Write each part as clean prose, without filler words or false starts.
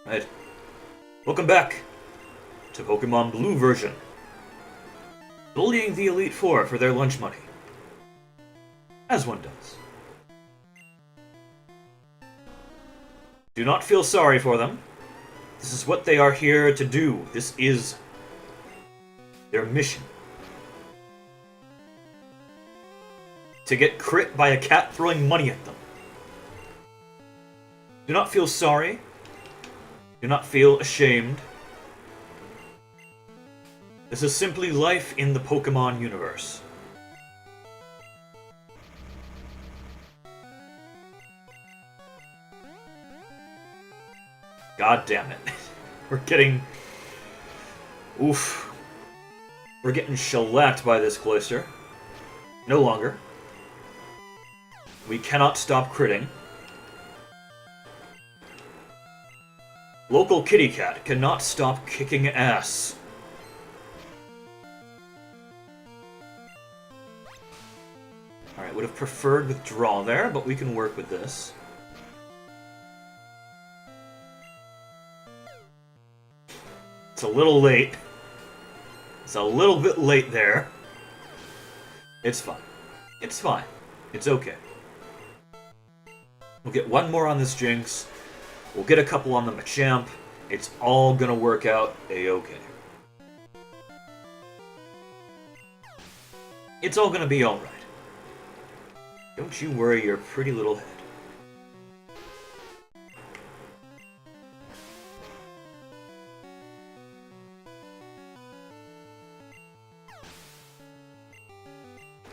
Right. Welcome back to Pokemon Blue version. Bullying the Elite Four for their lunch money. As one does. Do not feel sorry for them. This is what they are here to do. This is their mission. To get crit by a cat throwing money at them. Do not feel sorry. Do not feel ashamed. This is simply life in the Pokemon universe. God damn it. We're getting... Oof. We're getting shellacked by this Cloyster. No longer. We cannot stop critting. Local kitty cat cannot stop kicking ass. Alright, would have preferred withdrawal there, but we can work with this. It's a little late. It's a little bit late there. It's fine. It's fine. It's okay. We'll get one more on this Jinx. We'll get a couple on the Machamp. It's all gonna work out a-okay. It's all gonna be alright. Don't you worry your pretty little head.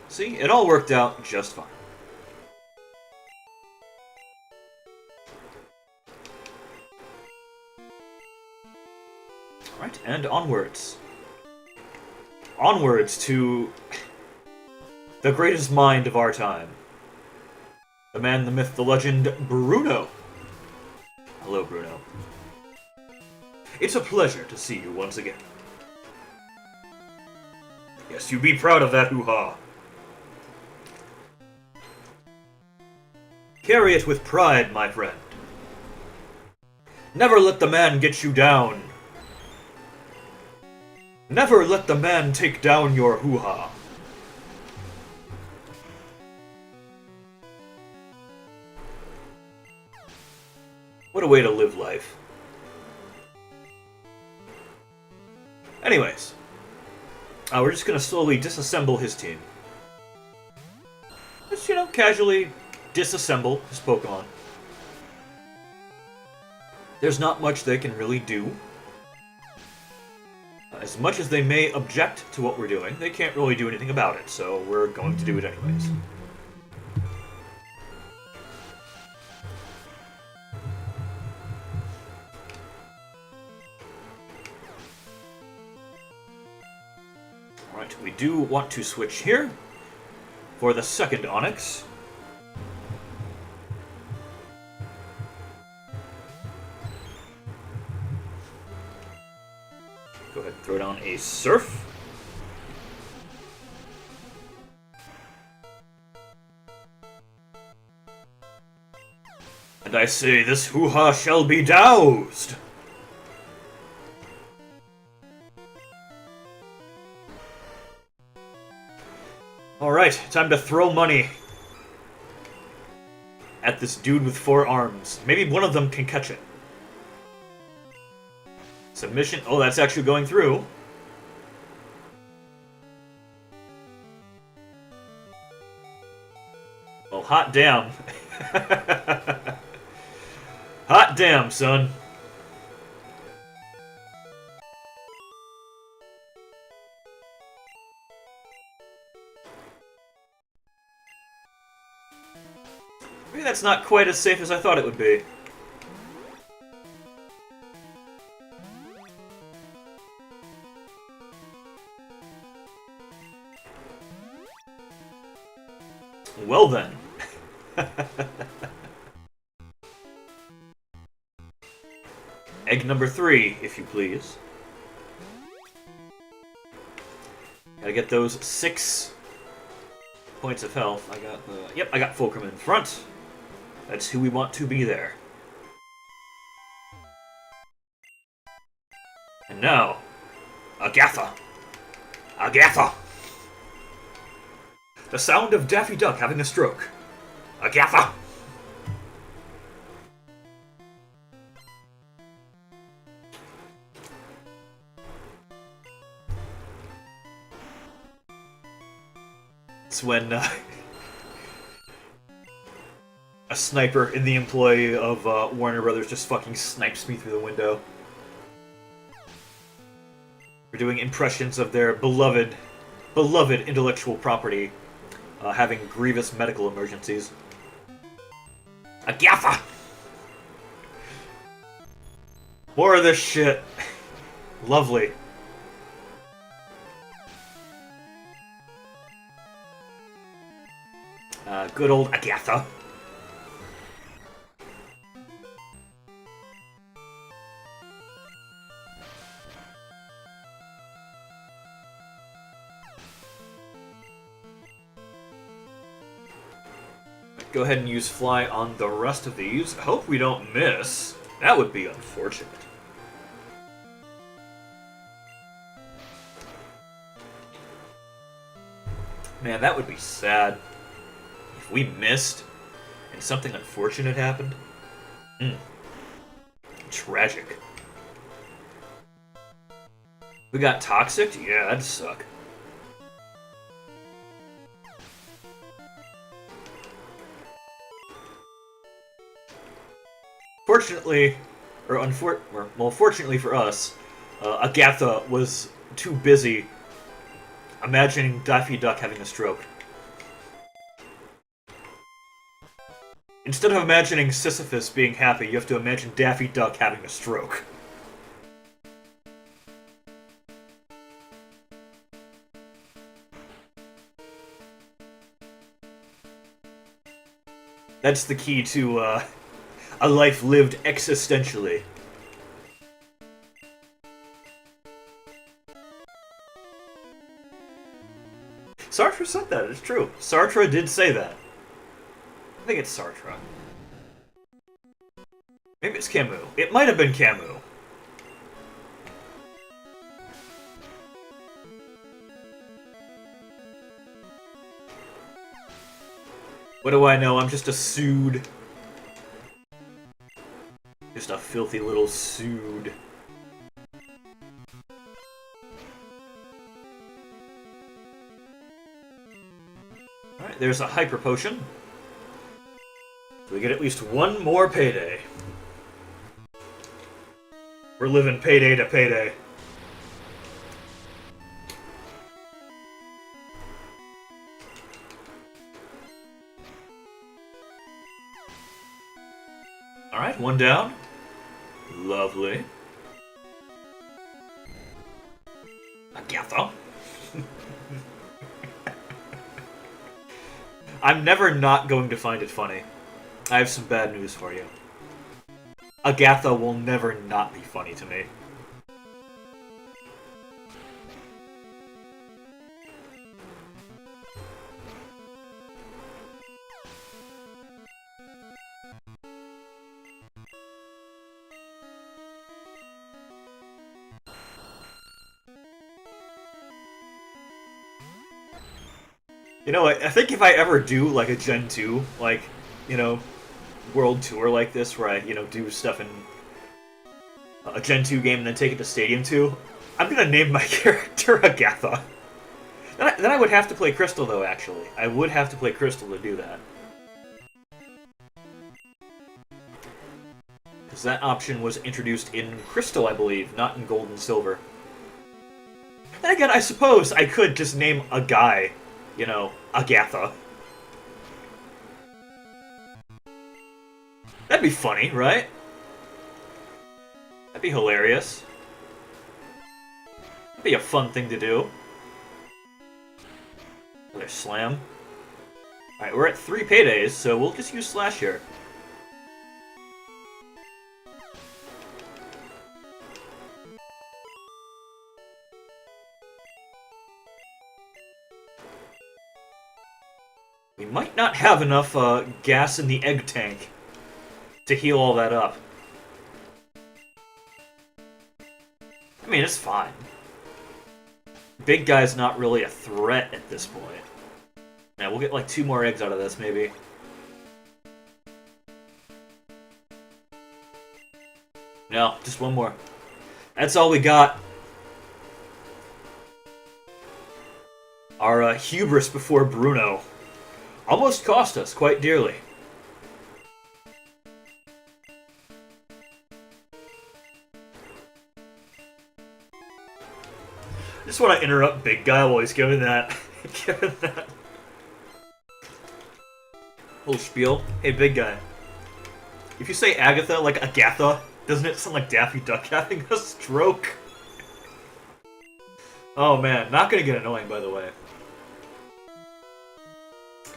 See, it all worked out just fine. Alright, and onwards. Onwards to the greatest mind of our time. The man, the myth, the legend, Bruno. Hello, Bruno. It's a pleasure to see you once again. Yes, you be proud of that hoo-ha. Carry it with pride, my friend. Never let the man get you down. Never let the man take down your hoo-ha. What a way to live life. Anyways. We're just gonna slowly disassemble his team. Just, you know, casually disassemble his Pokemon. There's not much they can really do. As much as they may object to what we're doing, they can't really do anything about it, so we're going to do it anyways. Alright, we do want to switch here for the second Onix. Go ahead and throw down a Surf. And I say this hoo-ha shall be doused! Alright, time to throw money at this dude with 4 arms. Maybe one of them can catch it. Submission. Oh, that's actually going through. Well, hot damn. Hot damn, son. Maybe that's not quite as safe as I thought it would be. Well then. Egg number 3, if you please. Gotta get those 6 points of health. I got the... Yep, I got Fulcrum in front. That's who we want to be there. now, Agatha. Agatha! The sound of Daffy Duck having a stroke. Agatha! It's when a sniper in the employ of Warner Brothers just fucking snipes me through the window. We're doing impressions of their beloved intellectual property having grievous medical emergencies. Agatha! More of this shit. Lovely. Good old Agatha. Go ahead and use fly on the rest of these. Hope we don't miss. That would be unfortunate. Man, that would be sad. If we missed and something unfortunate happened. Tragic. We got toxic? Yeah, that'd suck. Fortunately, fortunately for us, Agatha was too busy imagining Daffy Duck having a stroke. Instead of imagining Sisyphus being happy, you have to imagine Daffy Duck having a stroke. That's the key to, a life lived existentially. Sartre said that, it's true. Sartre did say that. I think it's Sartre. Maybe it's Camus. It might have been Camus. What do I know? I'm just a sued. Just a filthy little sued. Alright, there's a hyper potion. So we get at least one more payday. We're living payday to payday. Alright, one down. Lovely. Agatha. I'm never not going to find it funny. I have some bad news for you. Agatha will never not be funny to me. You know, I think if I ever do, like, a Gen 2, like, you know, world tour like this, where I, you know, do stuff in a Gen 2 game and then take it to Stadium 2, I'm gonna name my character Agatha. Then I would have to play Crystal, though, actually. I would have to play Crystal to do that. Because that option was introduced in Crystal, I believe, not in Gold and Silver. Then again, I suppose I could just name a guy, you know, Agatha. That'd be funny, right? That'd be hilarious. That'd be a fun thing to do. Another slam. Alright, we're at 3 paydays, so we'll just use Slash here. We might not have enough gas in the egg tank to heal all that up. I mean, it's fine. Big guy's not really a threat at this point. Yeah, we'll get like 2 more eggs out of this, maybe. No, just 1 more. That's all we got. Our hubris before Bruno almost cost us quite dearly. I just want to interrupt Big Guy while he's giving that, giving that little spiel. Hey, Big Guy. If you say Agatha like Agatha, doesn't it sound like Daffy Duck having a stroke? Oh man, not gonna get annoying, by the way.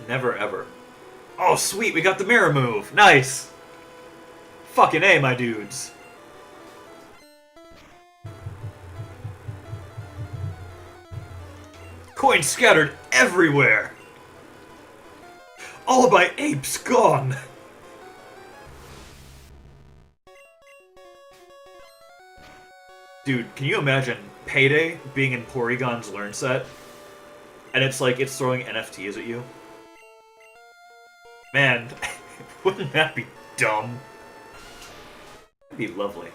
Never ever. Oh sweet, we got the mirror move. Nice. Fucking A, my dudes. Coins scattered everywhere. All of my apes gone. Dude, can you imagine Payday being in Porygon's Learn Set? And it's like, it's throwing NFTs at you? Man, wouldn't that be dumb? That'd be lovely.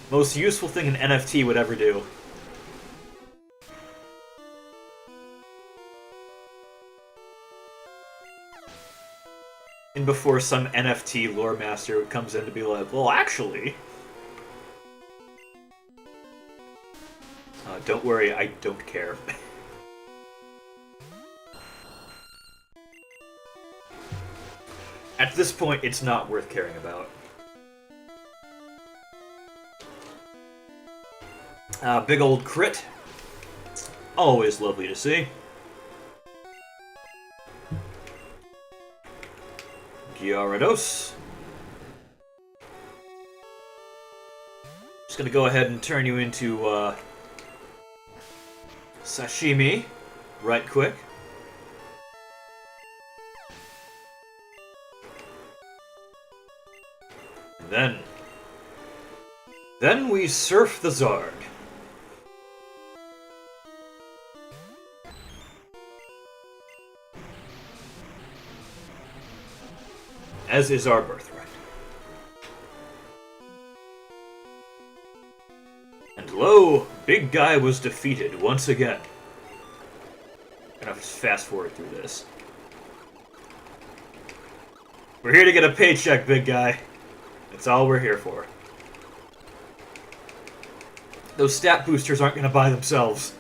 Most useful thing an NFT would ever do. And before some NFT lore master comes in to be like, well, actually... don't worry, I don't care. At this point, it's not worth caring about. Big old crit. Always lovely to see. Gyarados. Just gonna go ahead and turn you into, sashimi right quick. And then we surf the Zard. As is our birthright. And lo, Big Guy was defeated once again. Gonna fast forward through this. We're here to get a paycheck, Big Guy. That's all we're here for. Those stat boosters aren't gonna buy themselves.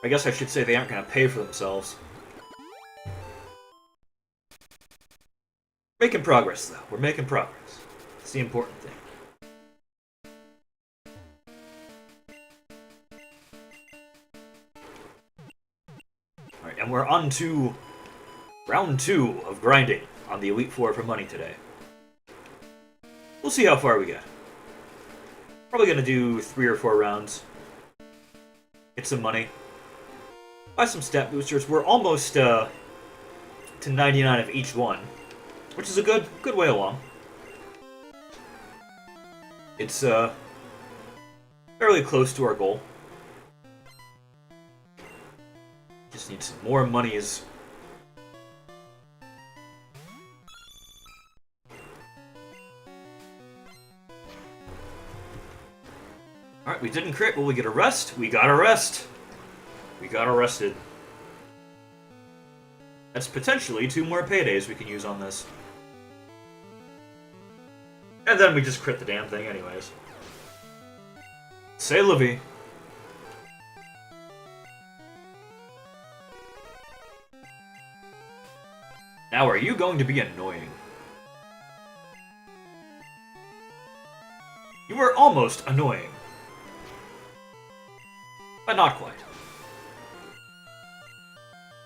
I guess I should say they aren't gonna pay for themselves. Making progress, though. We're making progress. It's the important thing. Alright, and we're on to round 2 of grinding on the Elite Four for money today. We'll see how far we get. Probably gonna do 3 or 4 rounds. Get some money. Buy some stat boosters. We're almost to 99 of each one. Which is a good way along. It's fairly close to our goal. Just need some more monies. Alright, we didn't crit. Will we get a rest? We got a rest. We got arrested. That's potentially 2 more paydays we can use on this. And then we just crit the damn thing anyways. C'est la vie. Now are you going to be annoying? You were almost annoying. But not quite.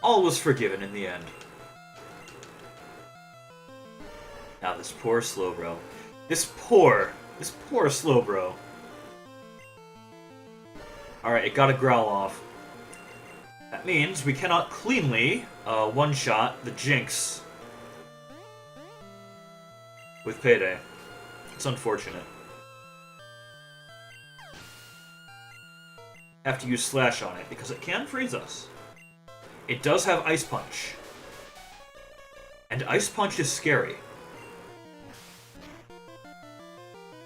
All was forgiven in the end. Now this poor Slowbro. This poor Slowbro. Alright, it got a growl off. That means we cannot cleanly one-shot the Jinx. with Payday. It's unfortunate. Have to use Slash on it, because it can freeze us. It does have Ice Punch. And Ice Punch is scary.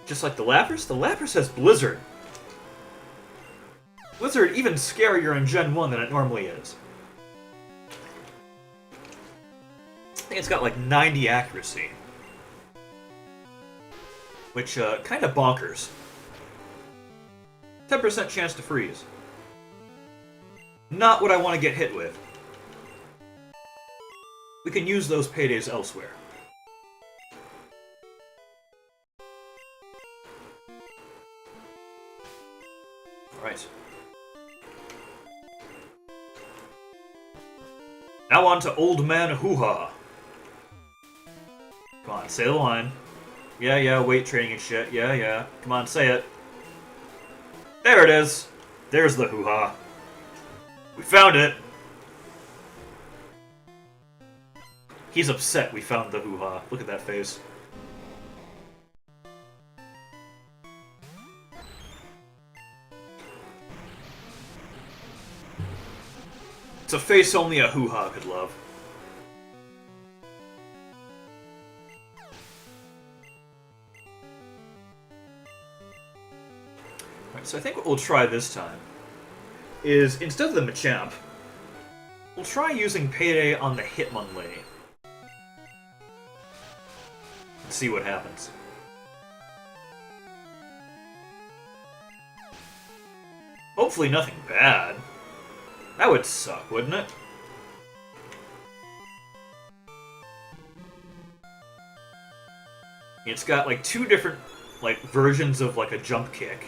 Just like the Lapras has Blizzard. Blizzard even scarier in Gen 1 than it normally is. I think it's got like 90 accuracy. Which, kind of bonkers. 10% chance to freeze. Not what I want to get hit with. We can use those Paydays elsewhere. Alright. Now on to Old Man Hoo-Ha. Come on, say the line. Yeah, weight training and shit. Yeah. Come on, say it. There it is. There's the hoo-ha. We found it. He's upset we found the hoo-ha. Look at that face. It's a face only a hoo-ha could love. So I think what we'll try this time is, instead of the Machamp, we'll try using Payday on the Hitmonlee. And see what happens. Hopefully nothing bad. That would suck, wouldn't it? It's got like two different versions of like a jump kick.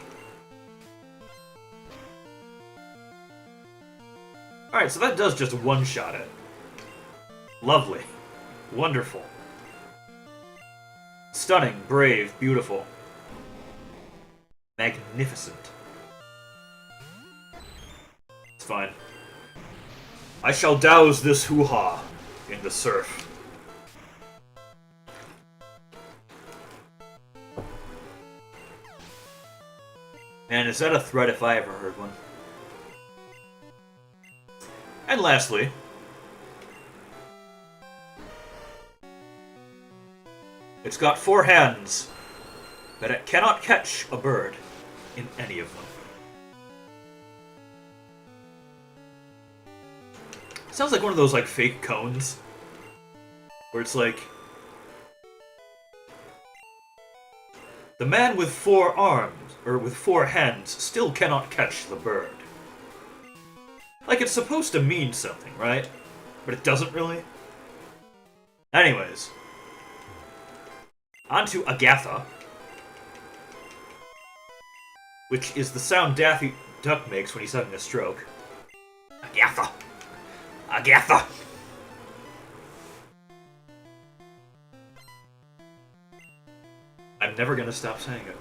Alright, so that does just one-shot it. Lovely. Wonderful. Stunning, brave, beautiful. Magnificent. It's fine. I shall douse this hoo-ha in the surf. Man, is that a threat if I ever heard one? And lastly, it's got 4 hands, but it cannot catch a bird in any of them. It sounds like one of those fake cones, where it's like, the man with 4 arms, or with 4 hands, still cannot catch the bird. Like, it's supposed to mean something, right? But it doesn't really. Anyways. On to Agatha. Which is the sound Daffy Duck makes when he's having a stroke. Agatha! Agatha! I'm never gonna stop saying it.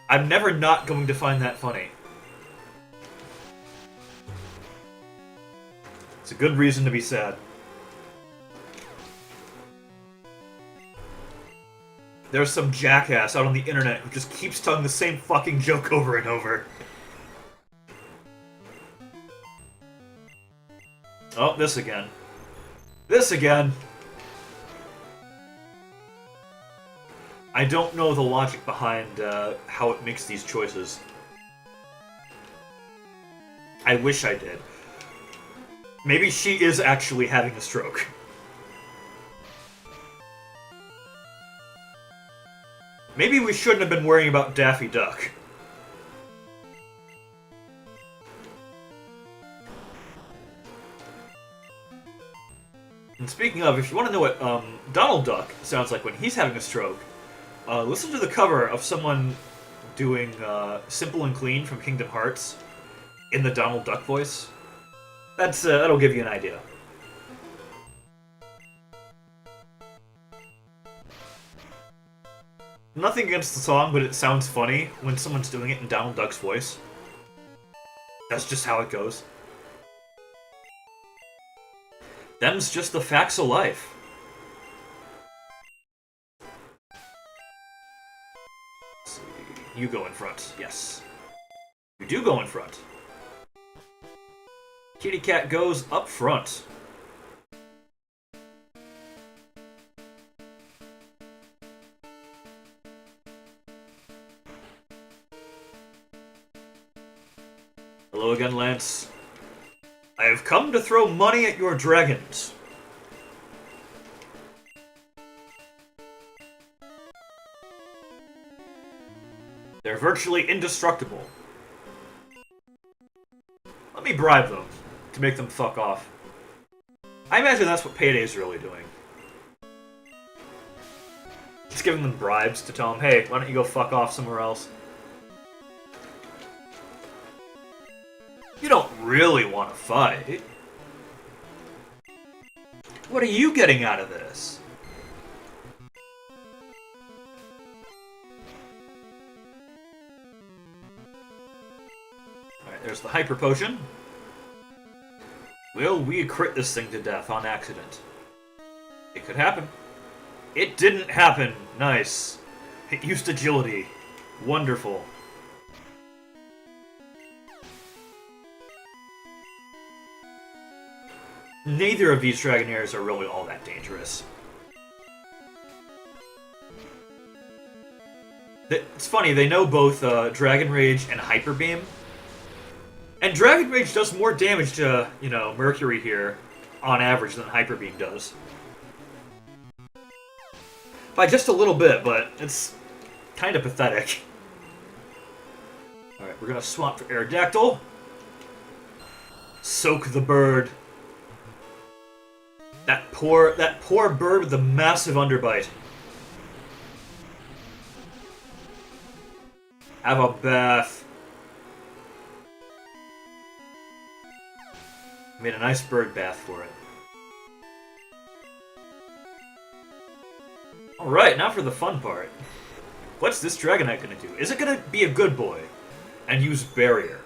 I'm never not going to find that funny. It's a good reason to be sad. There's some jackass out on the internet who just keeps telling the same fucking joke over and over. Oh, this again. This again! I don't know the logic behind how it makes these choices. I wish I did. Maybe she is actually having a stroke. Maybe we shouldn't have been worrying about Daffy Duck. And speaking of, if you want to know what Donald Duck sounds like when he's having a stroke, listen to the cover of someone doing Simple and Clean from Kingdom Hearts in the Donald Duck voice. That'll give you an idea. Nothing against the song, but it sounds funny when someone's doing it in Donald Duck's voice. That's just how it goes. Them's just the facts of life. You go in front. Yes. You do go in front. Kitty Cat goes up front. Hello again, Lance. I have come to throw money at your dragons. They're virtually indestructible. Let me bribe them to make them fuck off. I imagine that's what Payday's really doing. Just giving them bribes to tell them, hey, why don't you go fuck off somewhere else? You don't really want to fight. What are you getting out of this? Alright, there's the Hyper Potion. Will we crit this thing to death on accident? It could happen. It didn't happen. Nice. It used agility. Wonderful. Neither of these Dragonaires are really all that dangerous. It's funny, they know both Dragon Rage and Hyper Beam. And Dragon Rage does more damage to, you know, Mercury here, on average, than Hyper Beam does. By just a little bit, but it's kind of pathetic. Alright, we're gonna swap for Aerodactyl. Soak the bird. That poor bird with the massive underbite. Have a bath. Made a nice bird bath for it. Alright, now for the fun part. What's this Dragonite gonna do? Is it gonna be a good boy and use Barrier?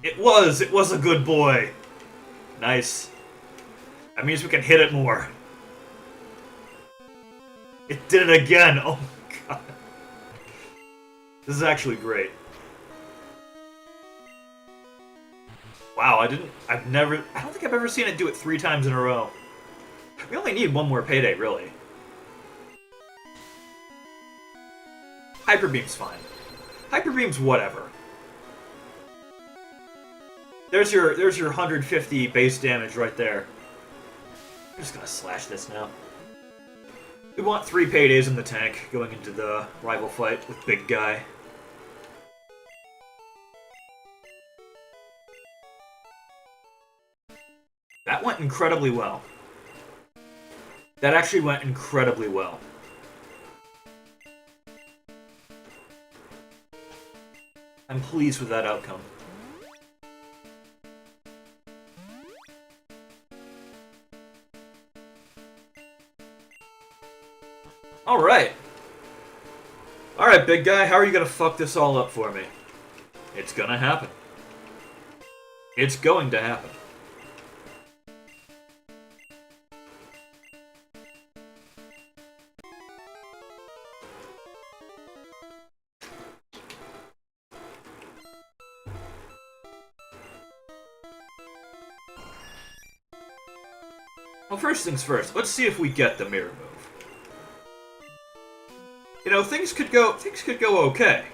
It was a good boy. Nice. That means we can hit it more. It did it again. Oh my god. This is actually great. Wow, I don't think I've ever seen it do it 3 times in a row. We only need one more Payday, really. Hyper Beam's fine. Hyper Beam's whatever. There's your 150 base damage right there. I'm just gonna slash this now. We want 3 Paydays in the tank going into the rival fight with Big Guy. That went incredibly well. That actually went incredibly well. I'm pleased with that outcome. Alright. Alright, big guy, how are you gonna fuck this all up for me? It's gonna happen. It's going to happen. Well, first things first, let's see if we get the mirror move. You know, things could go okay.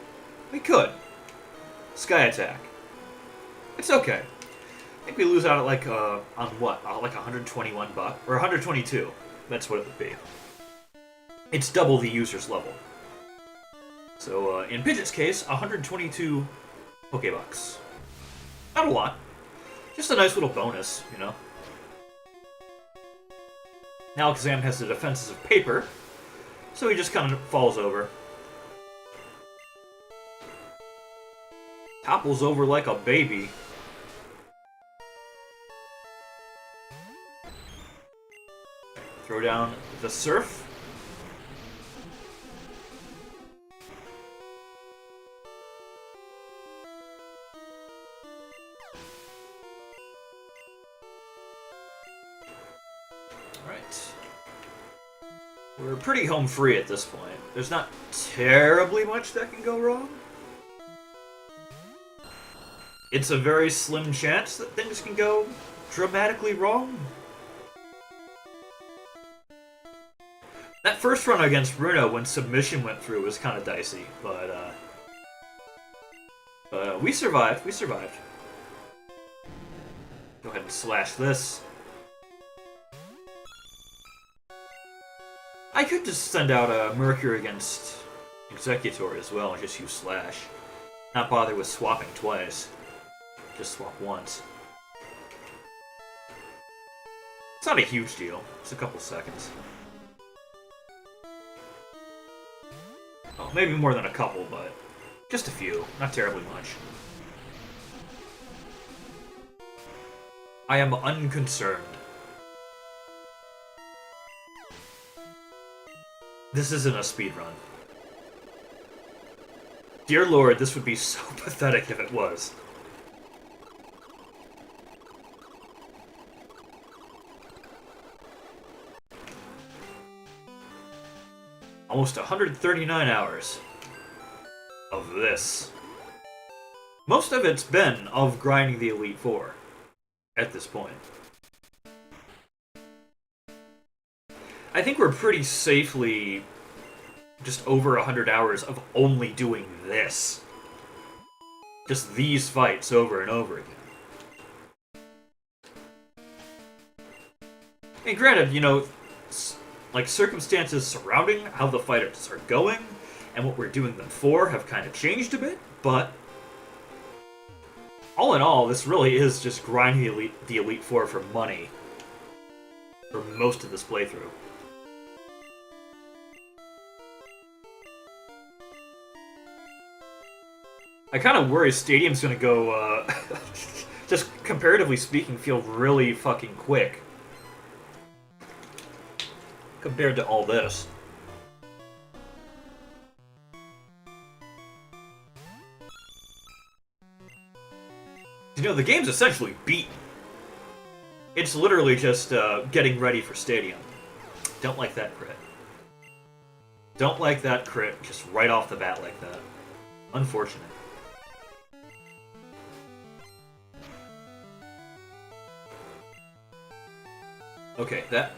We could. Sky Attack. It's okay. I think we lose out at like, on what? Like 121 bucks? Or 122. That's what it would be. It's double the user's level. So, in Pidgeot's case, 122 Pokebucks. Not a lot. Just a nice little bonus, you know? Alakazam has the defenses of paper, so he just kind of falls over. Topples over like a baby. Throw down the Surf. Alright. We're pretty home free at this point. There's not terribly much that can go wrong. It's a very slim chance that things can go dramatically wrong. That first run against Bruno when submission went through was kind of dicey, but we survived. We survived. Go ahead and slash this. I could just send out a Mercury against Executor as well and just use slash. Not bother with swapping twice. Just swap once. It's not a huge deal. It's a couple seconds. Oh, maybe more than a couple, but just a few. Not terribly much. I am unconcerned. This isn't a speedrun. Dear Lord, this would be so pathetic if it was. Almost 139 hours of this. Most of it's been of grinding the Elite Four at this point. I think we're pretty safely just over 100 hours of only doing this. Just these fights over and over again. And granted, you know, like, circumstances surrounding how the fighters are going and what we're doing them for have kind of changed a bit, but all in all, this really is just grinding the Elite Four for money for most of this playthrough. I kind of worry Stadium's gonna go, just comparatively speaking, feel really fucking quick compared to all this. You know, the game's essentially beaten. It's literally just getting ready for Stadium. Don't like that crit. Don't like that crit just right off the bat like that. Unfortunate. Okay, that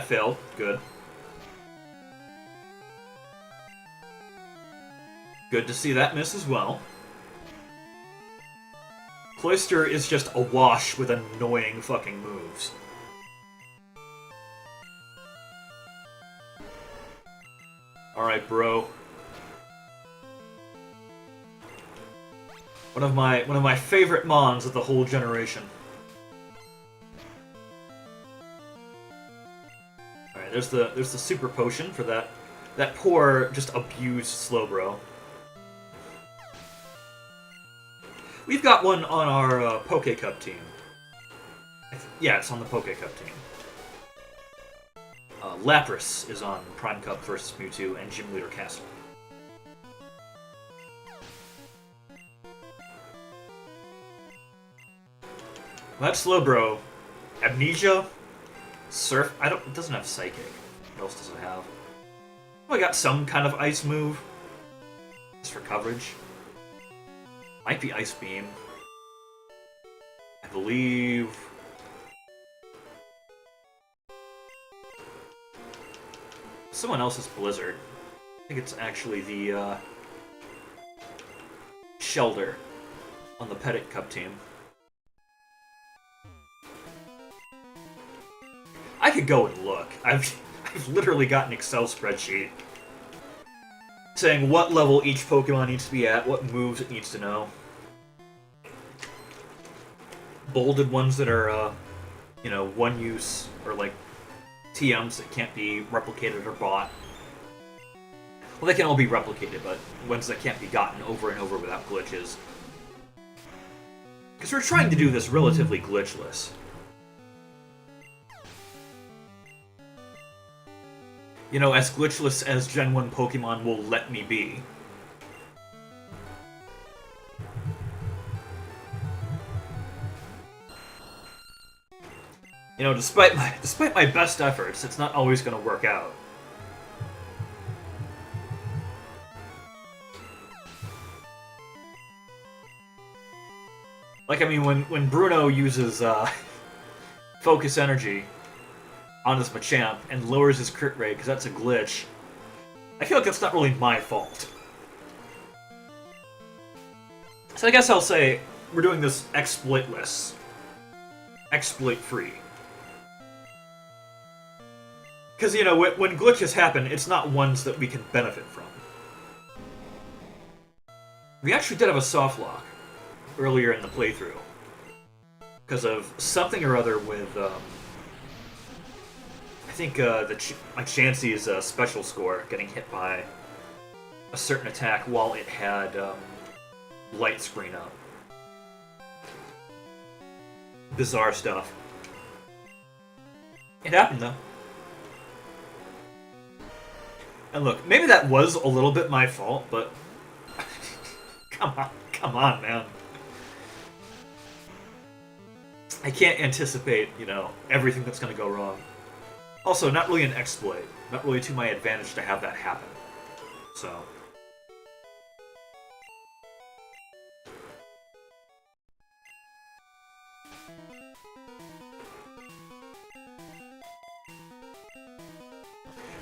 failed. Good. Good to see that miss as well. Cloyster is just awash with annoying fucking moves. Alright, bro. One of my favorite mons of the whole generation. Alright, there's the super potion for that poor, just abused Slowbro. We've got one on our Poke Cup team. Yeah, it's on the Poke Cup team. Lapras is on Prime Cup versus Mewtwo and Gym Leader Castle. Well, that Slowbro, Amnesia, Surf. It doesn't have Psychic. What else does it have? Oh, I got some kind of Ice move. Just for coverage. Might be Ice Beam. I believe. Someone else's Blizzard. I think it's actually the Shelter on the Petit Cup team. I could go and look. I've literally got an Excel spreadsheet saying what level each Pokemon needs to be at, what moves it needs to know. Bolded ones that are, you know, one use, or like TMs that can't be replicated or bought. Well, they can all be replicated, but ones that can't be gotten over and over without glitches. Because we're trying to do this relatively glitchless. You know, as glitchless as Genwun Pokemon will let me be. You know, despite my best efforts, it's not always going to work out. Like, I mean, when Bruno uses focus energy on his Machamp and lowers his crit rate because that's a glitch, I feel like that's not really my fault. So I guess I'll say we're doing this exploitless. Exploit-free. Because, you know, when glitches happen, it's not ones that we can benefit from. We actually did have a soft lock earlier in the playthrough. Because of something or other with, I think my Chansey's special score getting hit by a certain attack while it had light screen up. Bizarre stuff. It happened, though. And look, maybe that was a little bit my fault, but... come on, man. I can't anticipate, you know, everything that's gonna go wrong. Also, not really an exploit. Not really to my advantage to have that happen. So...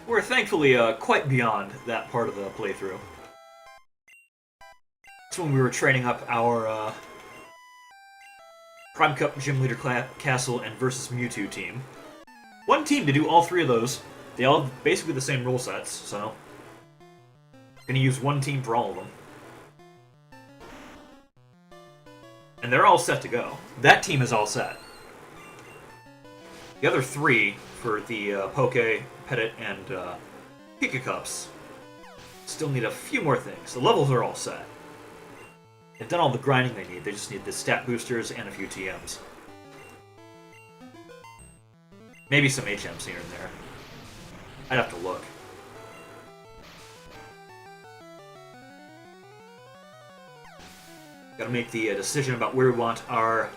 we're thankfully quite beyond that part of the playthrough. It's when we were training up our Prime Cup Gym Leader Castle and versus Mewtwo team. One team to do all three of those. They all have basically the same rule sets, so... gonna use one team for all of them. And they're all set to go. That team is all set. The other three, for the Poke, Petit, and Pika Cups, still need a few more things. The levels are all set. They've done all the grinding they need. They just need the stat boosters and a few TMs. Maybe some HMs here and there. I'd have to look. Gotta make the decision about where we want our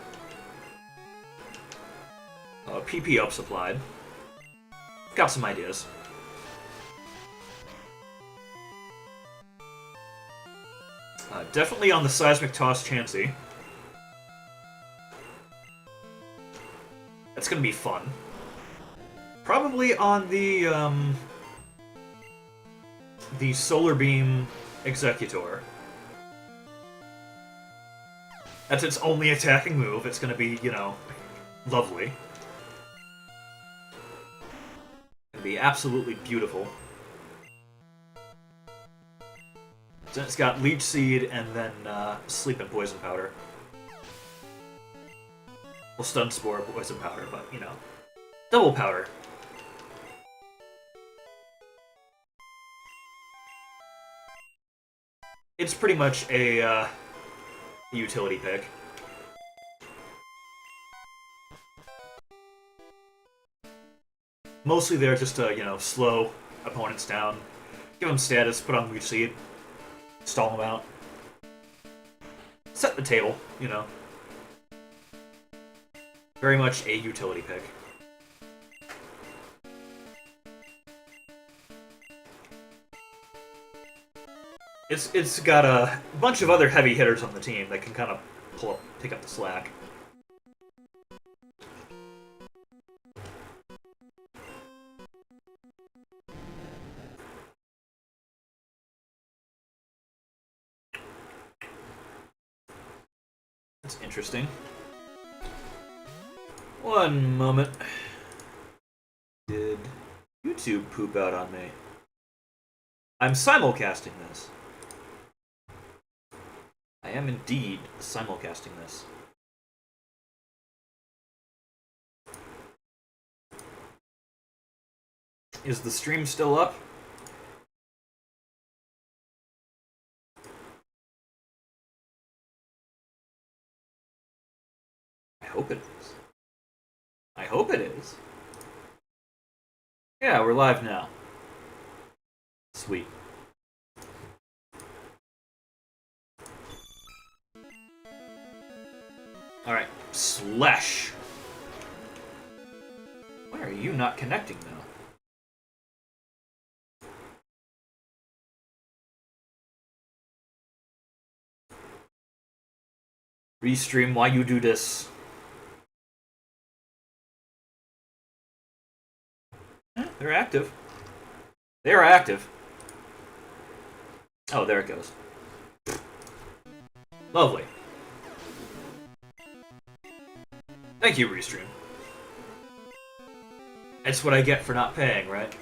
PP up supplied. Got some ideas. Definitely on the Seismic Toss Chansey. That's gonna be fun. Probably on the Solar Beam Executor. That's its only attacking move. It's gonna be, you know, lovely. Gonna be absolutely beautiful. So it's got Leech Seed and then Sleep and Poison Powder. Well, Stun Spore, Poison Powder, but, you know, double powder. It's pretty much a utility pick. Mostly there just to, you know, slow opponents down, give them status, put on Leech Seed, stall them out, set the table, you know. Very much a utility pick. It's got a bunch of other heavy hitters on the team that can kind of pick up the slack. That's interesting. One moment. Did YouTube poop out on me? I'm simulcasting this. I am indeed simulcasting this. Is the stream still up? I hope it is. I hope it is. Yeah, we're live now. Sweet. Alright, Slash. Why are you not connecting now? Restream, why you do this? They're active. They are active. Oh, there it goes. Lovely. Thank you, Restream. That's what I get for not paying, right?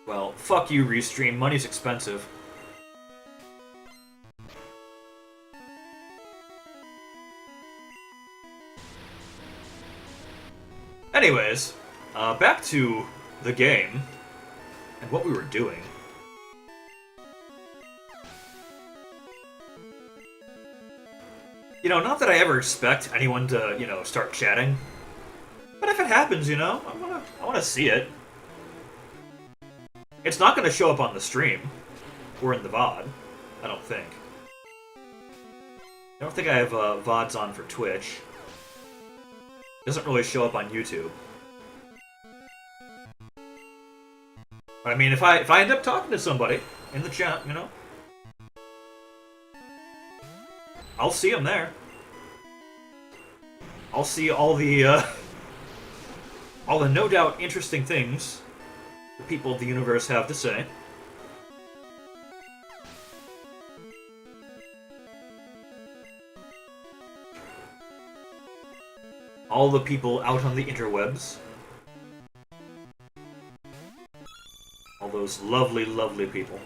Well, fuck you, Restream. Money's expensive. Anyways, back to the game and what we were doing. You know, not that I ever expect anyone to, you know, start chatting. But if it happens, you know, I wanna see it. It's not gonna show up on the stream. Or in the VOD. I don't think. I don't think I have VODs on for Twitch. It doesn't really show up on YouTube. But I mean, if I end up talking to somebody in the chat, you know, I'll see them there. I'll see all the no doubt interesting things the people of the universe have to say. All the people out on the interwebs. All those lovely, lovely people.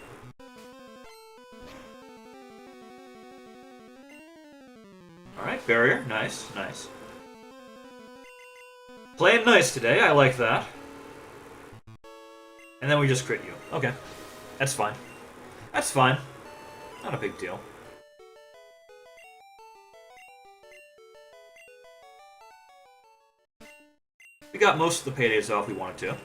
Alright, barrier. Nice, nice. Playing nice today, I like that. And then we just crit you. Okay. That's fine. That's fine. Not a big deal. We got most of the paydays off we wanted to.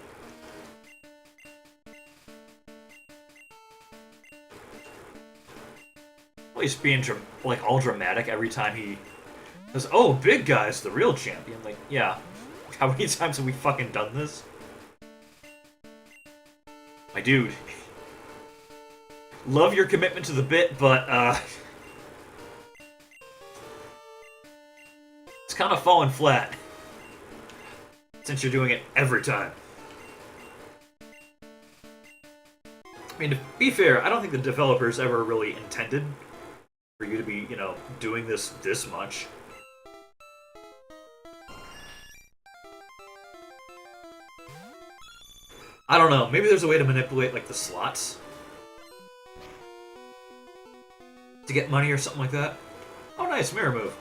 Well, he's being like all dramatic every time he says, "Oh, big guy's the real champion." Like, yeah. How many times have we fucking done this? My dude. Love your commitment to the bit, but it's kind of falling flat. Since you're doing it every time. I mean, to be fair, I don't think the developers ever really intended for you to be, you know, doing this much. I don't know, maybe there's a way to manipulate, like, the slots to get money or something like that. Oh, nice, mirror move.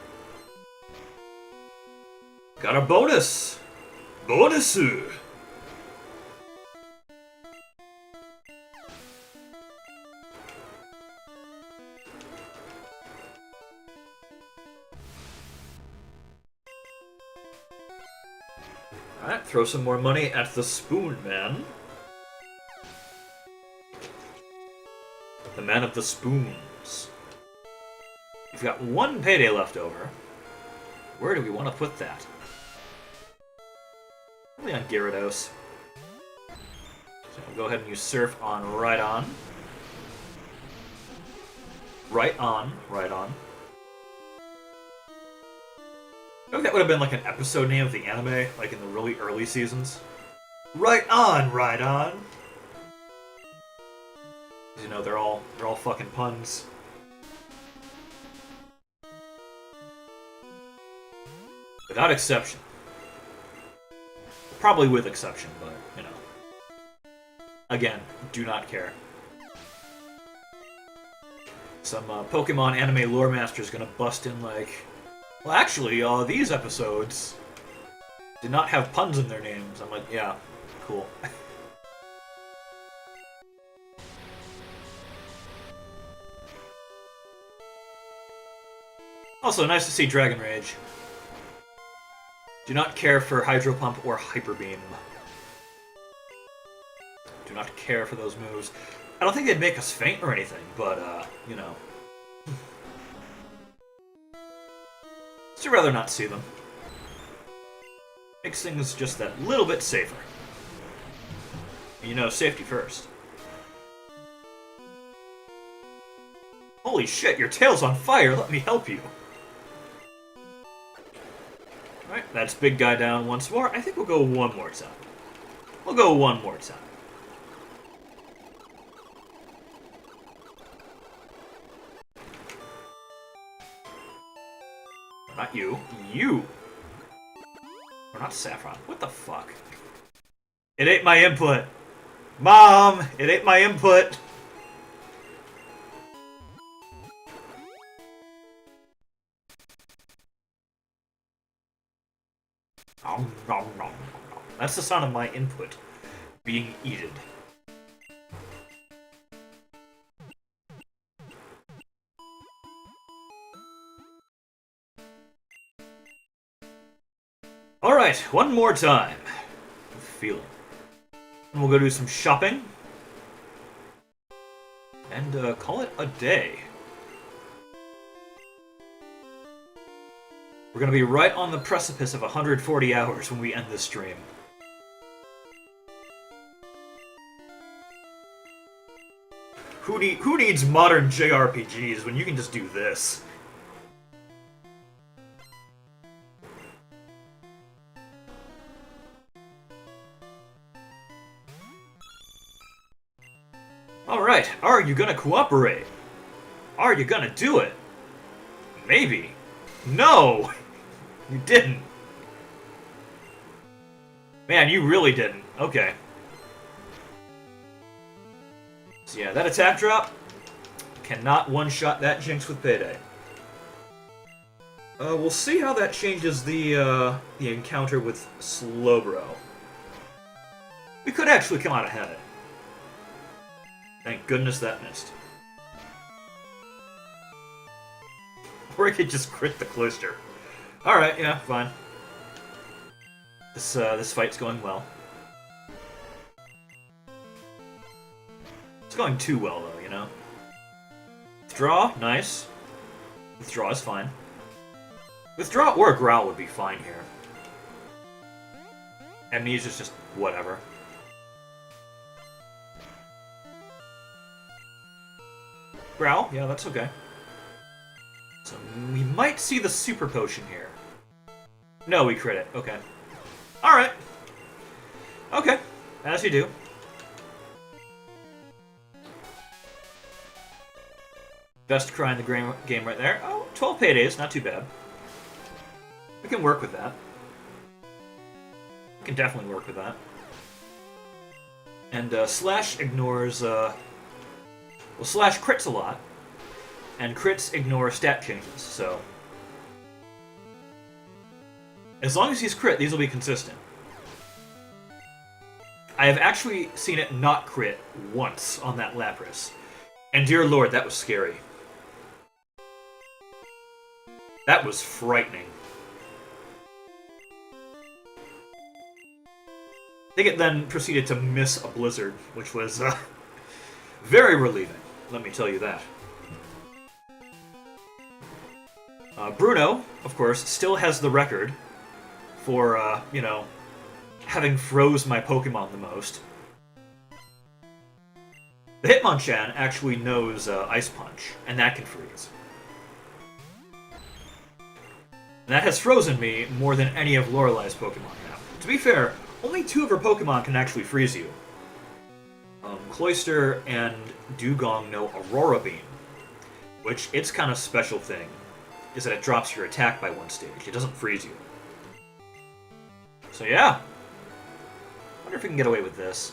Got a bonus! Bonus! Alright, throw some more money at the Spoon Man. The man of the spoons. We've got one payday left over. Where do we want to put that? Probably on Gyarados. So we'll go ahead and use Surf on Right On. Right On, Right On. I think that would have been like an episode name of the anime, like in the really early seasons. Right On, Right On. You know, they're all fucking puns. Without exception. Probably with exception, but, you know. Again, do not care. Some Pokemon anime lore master's gonna bust in like, well, actually, these episodes did not have puns in their names. I'm like, yeah, cool. Also, nice to see Dragon Rage. Do not care for Hydro Pump or Hyper Beam. Do not care for those moves. I don't think they'd make us faint or anything, but, you know. Still rather not see them. Makes things just that little bit safer. You know, safety first. Holy shit, your tail's on fire, let me help you. Alright, that's big guy down once more. I think we'll go one more time. We'll go one more time. Not you. You! Or not Saffron. What the fuck? It ate my input! Mom! It ate my input! That's the sound of my input being eaten. Alright, one more time. With feeling. And we'll go do some shopping. And call it a day. We're gonna be right on the precipice of 140 hours when we end this stream. Who needs modern JRPGs when you can just do this? Alright, are you gonna cooperate? Are you gonna do it? Maybe. No! You didn't. Man, you really didn't. Okay. So yeah, that attack drop cannot one-shot that Jinx with Payday. We'll see how that changes the encounter with Slowbro. We could actually come out ahead. Thank goodness that missed. Or I could just crit the Cloister. Alright, yeah, fine. This fight's going well. It's going too well, though, you know? Withdraw, nice. Withdraw is fine. Withdraw or Growl would be fine here. Amnesia's just whatever. Growl, yeah, that's okay. So we might see the Super Potion here. No, we crit it. Okay. Alright. Okay. As you do. Best cry in the game right there. Oh, 12 paydays. Not too bad. We can work with that. We can definitely work with that. And Slash ignores... Well, Slash crits a lot. And crits ignore stat changes, so... As long as he's crit, these will be consistent. I have actually seen it not crit once on that Lapras. And dear lord, that was scary. That was frightening. I think it then proceeded to miss a Blizzard, which was very relieving, let me tell you that. Bruno, of course, still has the record for, you know, having froze my Pokemon the most. The Hitmonchan actually knows Ice Punch, and that can freeze. And that has frozen me more than any of Lorelei's Pokemon have. To be fair, only 2 of her Pokemon can actually freeze you. Cloyster and Dugong know Aurora Beam, which its kind of special thing is that it drops your attack by 1 stage. It doesn't freeze you. So yeah. Wonder if we can get away with this.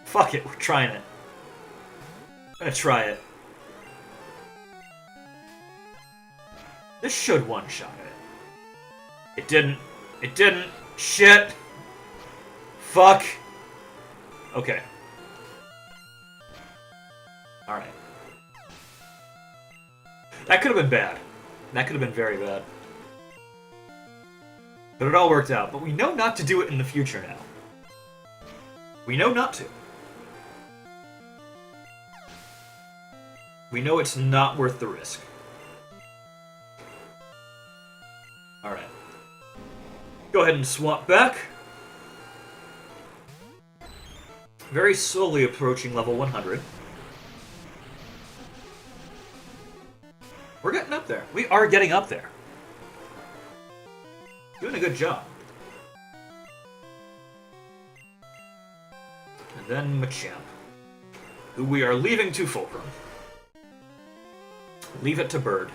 Fuck it, we're trying it. I'm gonna try it. This should one-shot it. It didn't. It didn't. Shit. Fuck. Okay. Alright. That could have been bad. That could have been very bad. But it all worked out. But we know not to do it in the future now. We know not to. We know it's not worth the risk. Alright. Go ahead and swap back. Very slowly approaching level 100. are getting up there. Doing a good job. And then Machamp, who we are leaving to Fulcrum. Leave it to Bird.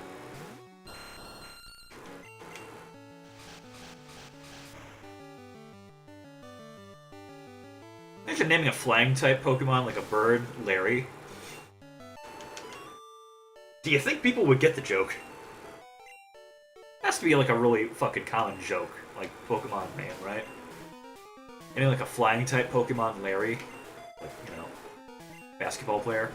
Imagine naming a flying-type Pokemon like a bird, Larry. Do you think people would get the joke? Has to be like a really fucking common joke, like Pokemon name, right? Naming like a flying-type Pokemon, Larry. Like, you know, basketball player.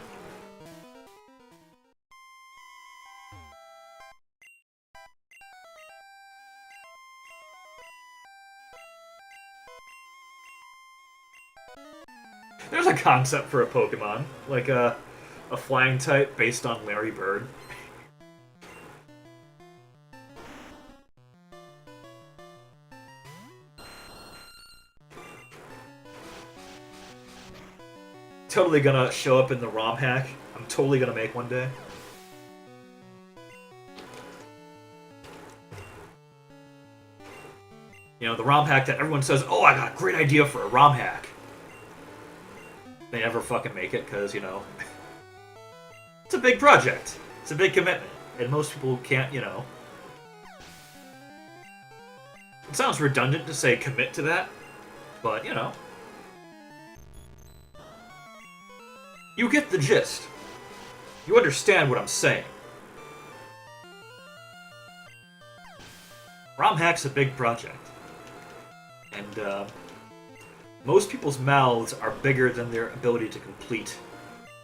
There's a concept for a Pokemon, like a flying type based on Larry Bird. Totally gonna show up in the ROM hack. I'm totally gonna make one day. You know, the ROM hack that everyone says, oh, I got a great idea for a ROM hack. They never fucking make it, because, you know, it's a big project. It's a big commitment. And most people can't, you know... It sounds redundant to say commit to that, but, you know... You get the gist. You understand what I'm saying. ROM hack's a big project. And, most people's mouths are bigger than their ability to complete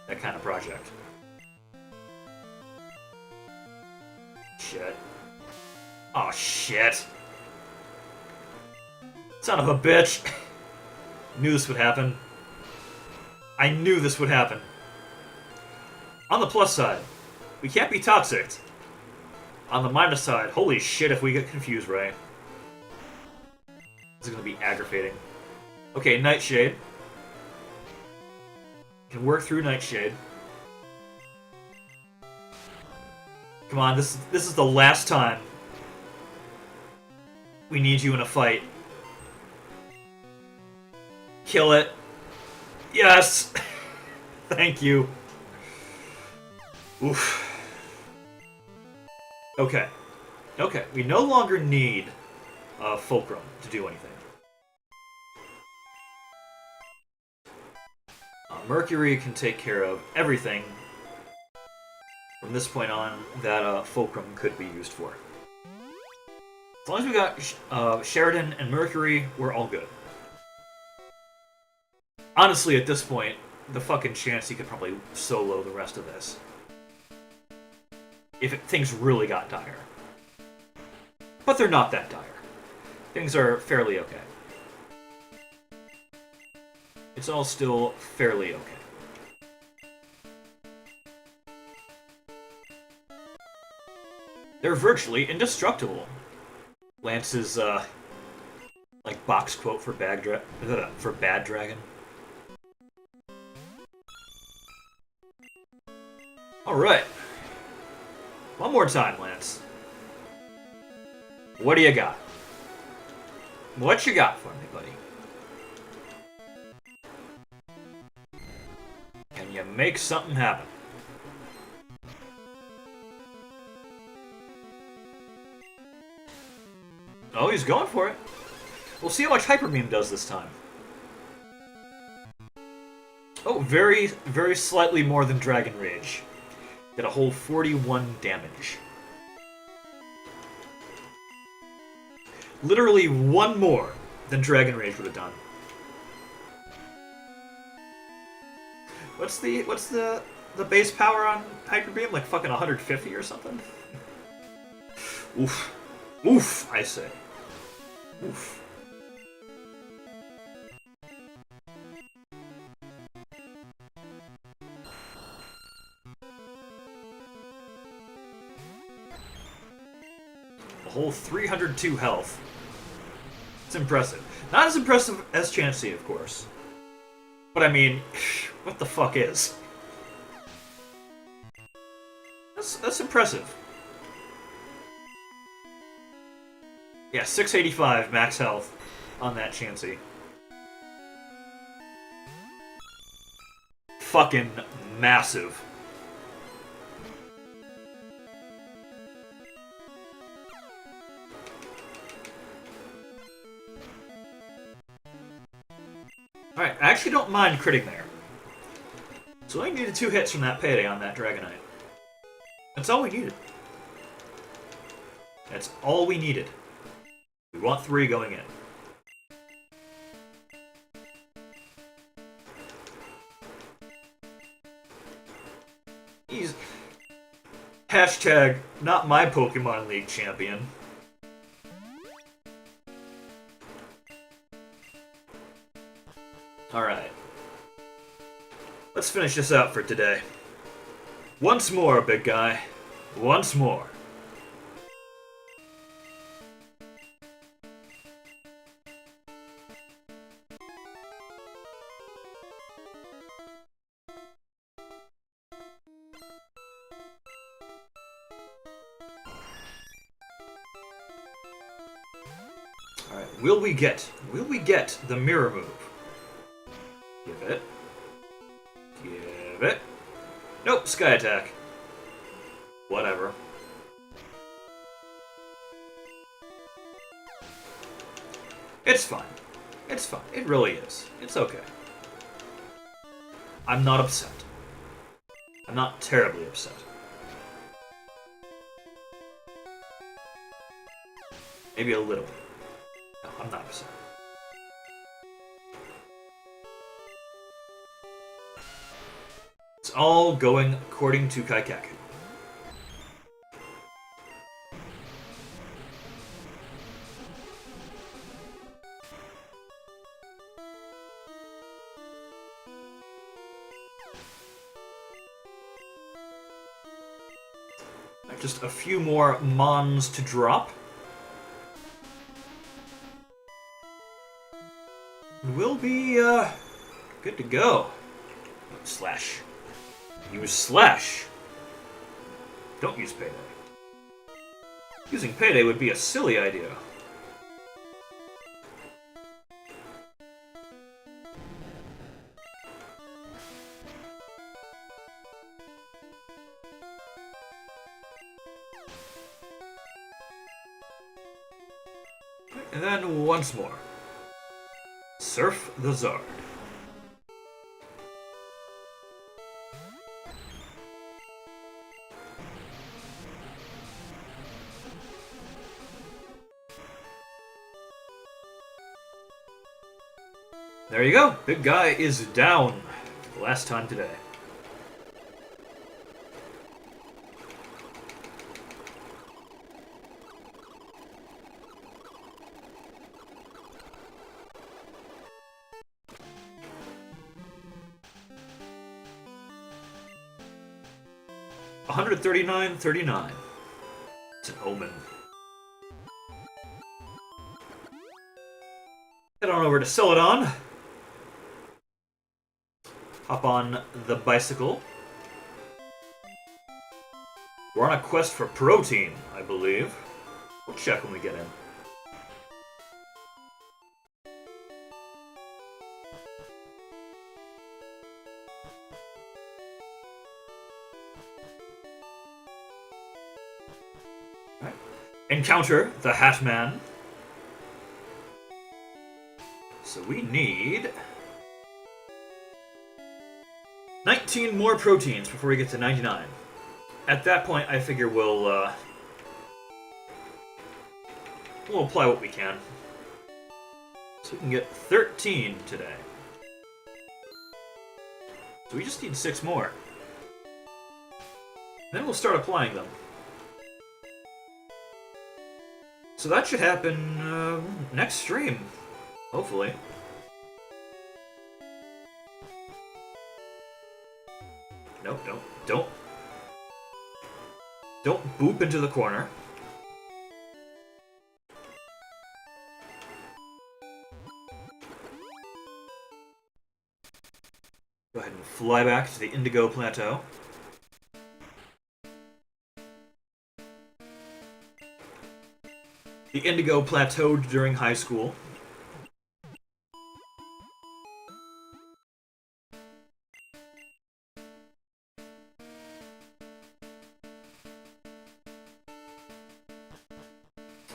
that kind of project. Shit. Oh, shit. Son of a bitch. Knew this would happen. I knew this would happen. On the plus side, we can't be toxic. On the minus side, holy shit if we get confused, right? This is gonna be aggravating. Okay, Nightshade. Can work through Nightshade. Come on, this is the last time we need you in a fight. Kill it. Yes! Thank you. Oof. Okay. Okay, we no longer need Fulcrum to do anything. Mercury can take care of everything from this point on that Fulcrum could be used for. As long as we got Sheridan and Mercury, we're all good. Honestly, at this point, the fucking chance he could probably solo the rest of this. If things really got dire. But they're not that dire. Things are fairly okay. It's all still fairly okay. They're virtually indestructible. Lance's, like, box quote for Bad Dragon. Alright. One more time, Lance. What do you got? What you got for me, buddy? Can you make something happen? Oh, he's going for it. We'll see how much Hyper Beam does this time. Oh, very, very slightly more than Dragon Rage. Did a whole 41 damage. Literally one more than Dragon Rage would have done. What's the base power on Hyper Beam? Like fucking 150 or something? Oof. Oof, I say. Oof. A whole 302 health. It's impressive. Not as impressive as Chansey, of course. But I mean, what the fuck is? That's impressive. Yeah, 685 max health on that Chansey. Fucking massive. Alright, I actually don't mind critting there. So I needed 2 hits from that payday on that Dragonite. That's all we needed. That's all we needed. We want 3 going in. He's... Hashtag, not my Pokemon League champion. Alright. Let's finish this out for today. Once more, big guy. Once more. Alright, will we get the mirror move? Give it. Give it. Nope, Sky Attack. Whatever. It's fine. It's fine. It really is. It's okay. I'm not upset. I'm not terribly upset. Maybe a little. No, I'm not upset. It's all going according to Kaikaku. Just a few more Mons to drop. We'll be, good to go. Slash. Use Slash. Don't use Payday. Using Payday would be a silly idea. And then once more. Surf the Zard. There you go. Big guy is down. Last time today. $139.39. It's an omen. Head on over to Celadon. Hop on the bicycle. We're on a quest for protein, I believe. We'll check when we get in. Right. Encounter the Hat Man. So we need 19 more proteins before we get to 99. At that point, I figure we'll apply what we can. So we can get 13 today. So we just need 6 more. Then we'll start applying them. So that should happen next stream, hopefully. Nope, don't boop into the corner. Go ahead and fly back to the Indigo Plateau. The Indigo plateaued during high school.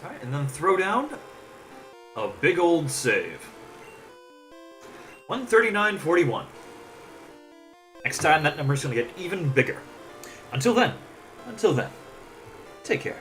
Alright, and then throw down a big old save. 139.41. Next time, that number's gonna get even bigger. Until then, take care.